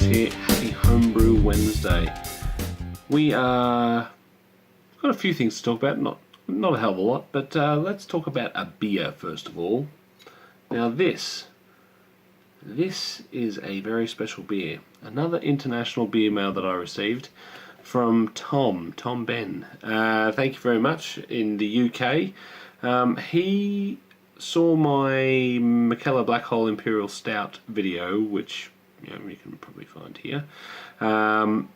here. Happy Home Brew Wednesday. We got a few things to talk about, not a hell of a lot, but let's talk about a beer first of all. Now this is a very special beer. Another international beer mail that I received from Tom Benn. Thank you very much in the UK. He saw my Mikkeller Black Hole Imperial Stout video, which you can probably find here, and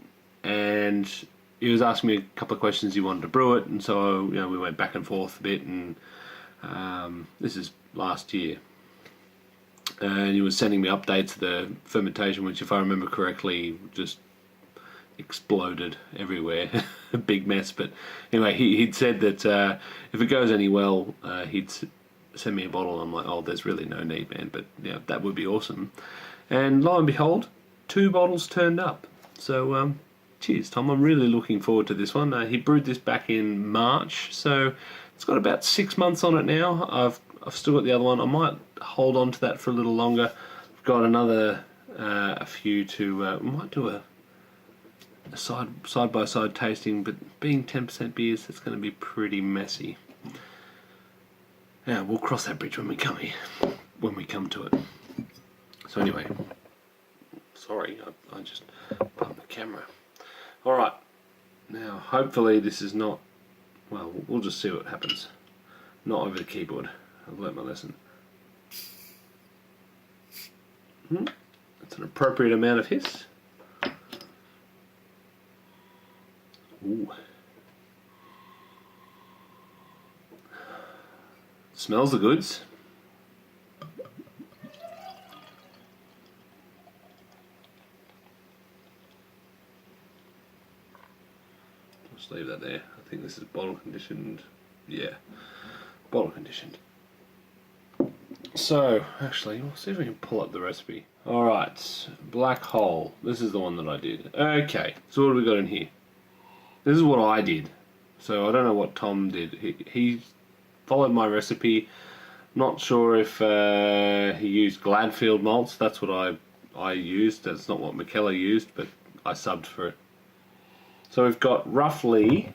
he was asking me a couple of questions. He wanted to brew it, and so we went back and forth a bit, and this is last year, and he was sending me updates of the fermentation, which, if I remember correctly, just exploded everywhere. A big mess. But anyway, he'd said that if it goes any well, he'd send me a bottle. I'm like, oh, there's really no need, man, but yeah, that would be awesome. And lo and behold, 2 bottles turned up. So cheers, Tom. I'm really looking forward to this one. He brewed this back in March, so it's got about 6 months on it now. I've still got the other one. I might hold on to that for a little longer. I've got another a few to might do a side by side tasting, but being 10% beers, that's going to be pretty messy. Yeah, we'll cross that bridge when we come to it. So anyway, sorry, I just bumped the camera. All right, now hopefully this is not, well, we'll just see what happens. Not over the keyboard. I've learnt my lesson. That's an appropriate amount of hiss. Ooh. Smells the goods. Just leave that there. I think this is bottle conditioned. Yeah, bottle conditioned. So, actually, we'll see if we can pull up the recipe. Alright, Black Hole. This is the one that I did. Okay, so what have we got in here? This is what I did. So I don't know what Tom did. He followed my recipe. Not sure if he used Gladfield malts. That's what I used. That's not what Mikkeller used, but I subbed for it. So we've got roughly,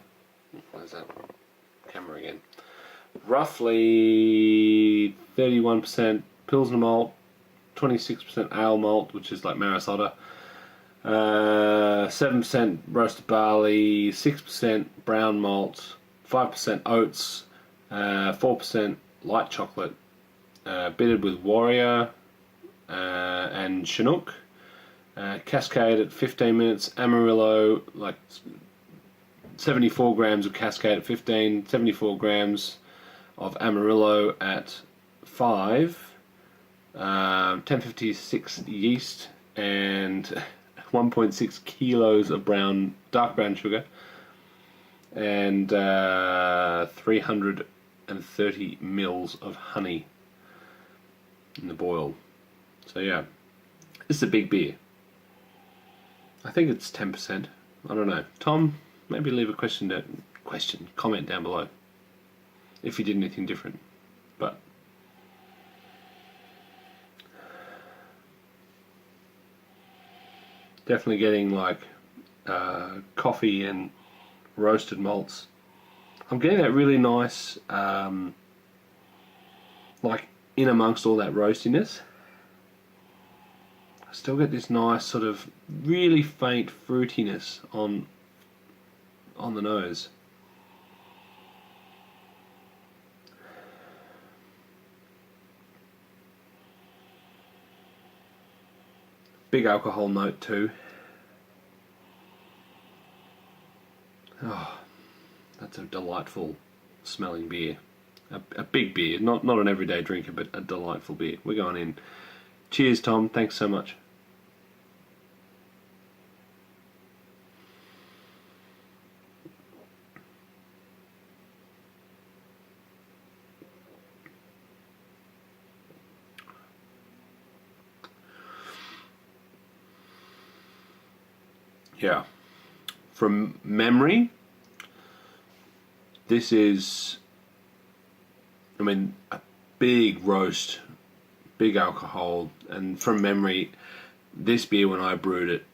where's that camera again? Roughly 31% Pilsner malt, 26% ale malt, which is like Marisota, 7% roasted barley, 6% brown malt, 5% oats, 4% light chocolate, bittered with Warrior and Chinook, Cascade at 15 minutes, Amarillo, like 74 grams of Cascade at 15, 74 grams of Amarillo at 5, 1056 yeast, and 1.6 kilos of dark brown sugar, and 330 mils of honey in the boil. So yeah, this is a big beer. I think it's 10%. I don't know. Tom, maybe leave a comment down below if you did anything different. But definitely getting like coffee and roasted malts. I'm getting that really nice, like in amongst all that roastiness, I still get this nice sort of really faint fruitiness on the nose. Big alcohol note too. Oh, that's a delightful smelling beer. A big beer, not an everyday drinker, but a delightful beer. We're going in. Cheers, Tom. Thanks so much. Yeah. From memory, this is, I mean, a big roast, big alcohol, and from memory, this beer, when I brewed it,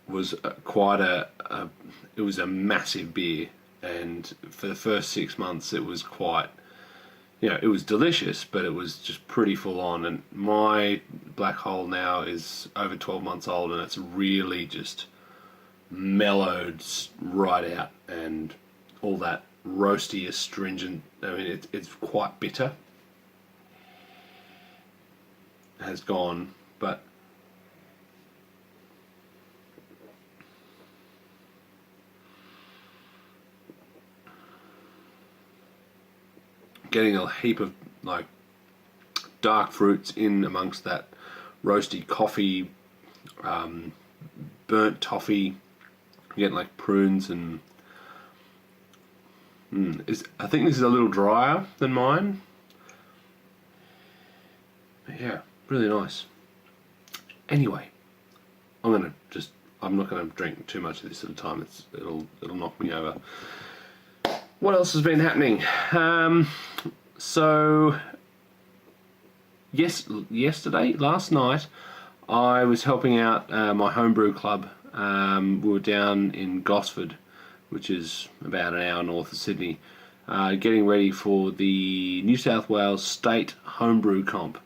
was it was a massive beer, and for the first 6 months it was quite, it was delicious, but it was just pretty full on. And my black hole now is over 12 months old, and it's really just mellowed right out, and all that roasty, astringent, I mean, it's quite bitter, has gone, but getting a heap of like dark fruits in amongst that roasty coffee, burnt toffee. You're getting like prunes and I think this is a little drier than mine. But yeah, really nice. Anyway, I'm not gonna drink too much of this at a time. It'll knock me over. What else has been happening? So last night, I was helping out my homebrew club. We were down in Gosford, which is about an hour north of Sydney, getting ready for the New South Wales State Homebrew Comp.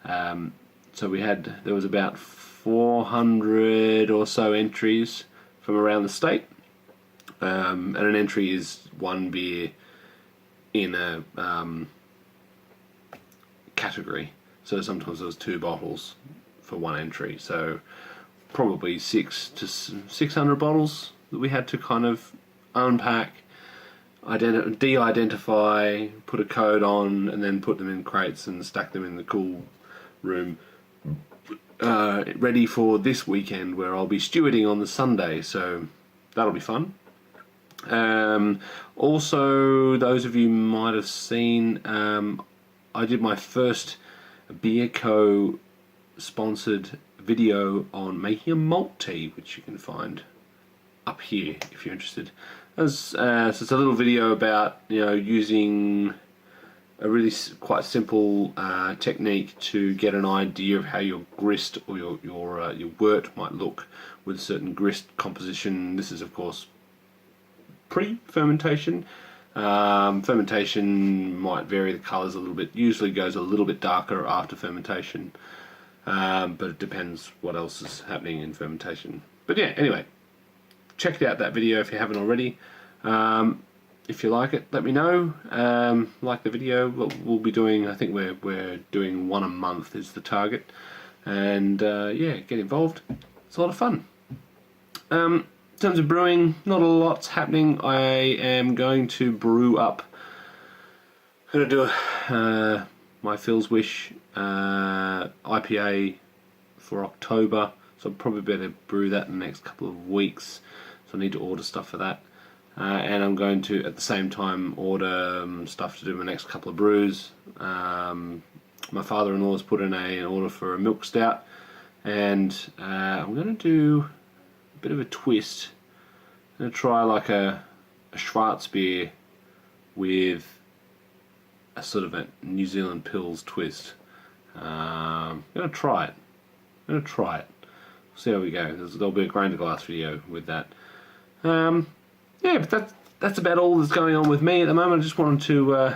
So there was about 400 or so entries from around the state. And an entry is one beer in a category. So sometimes there was 2 bottles for one entry. So probably 600 to 600 bottles that we had to kind of unpack, de-identify, put a code on, and then put them in crates and stack them in the cool room, ready for this weekend where I'll be stewarding on the Sunday. So that'll be fun. Also, those of you might have seen, I did my first Beer Co sponsored video on making a malt tea, which you can find up here if you're interested. So it's a little video about using a really quite simple technique to get an idea of how your grist or your wort might look with a certain grist composition. This is of course pre-fermentation. Fermentation might vary the colours a little bit. Usually goes a little bit darker after fermentation, but it depends what else is happening in fermentation. But yeah, anyway, check out that video if you haven't already. If you like it, let me know. Like the video. We'll be doing, I think we're doing one a month is the target, and yeah, get involved. It's a lot of fun. In terms of brewing, not a lot's happening. I am going to brew up. I'm going to do my Phil's Wish IPA for October, so I'll probably better brew that in the next couple of weeks. So I need to order stuff for that. And I'm going to, at the same time, order stuff to do my next couple of brews. My father-in-law's put in an order for a milk stout, and I'm going to do a bit of a twist. I'm going to try like a Schwarzbier with a sort of a New Zealand Pils twist. I'm going to try it. We'll see how we go. There'll be a grain to glass video with that. Yeah, but that's about all that's going on with me at the moment. I just wanted to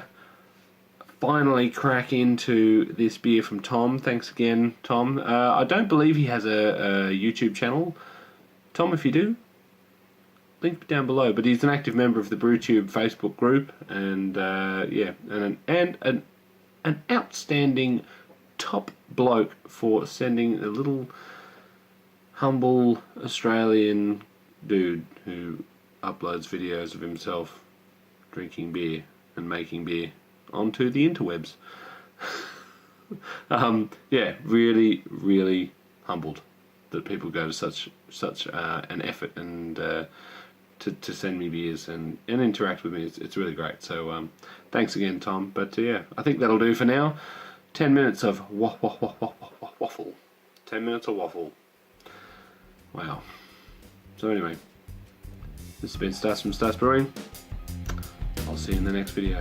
finally crack into this beer from Tom. Thanks again, Tom. I don't believe he has a YouTube channel. Tom, if you do, link down below. But he's an active member of the BrewTube Facebook group, and yeah, and an outstanding top bloke for sending a little humble Australian dude who uploads videos of himself drinking beer and making beer onto the interwebs. Yeah, really, really humbled that people go to such an effort and to send me beers and interact with me. It's really great. So thanks again, Tom. But yeah, I think that'll do for now. 10 minutes of waffle. 10 minutes of waffle. Wow. So anyway, this has been Stass from Stass Brewing. I'll see you in the next video.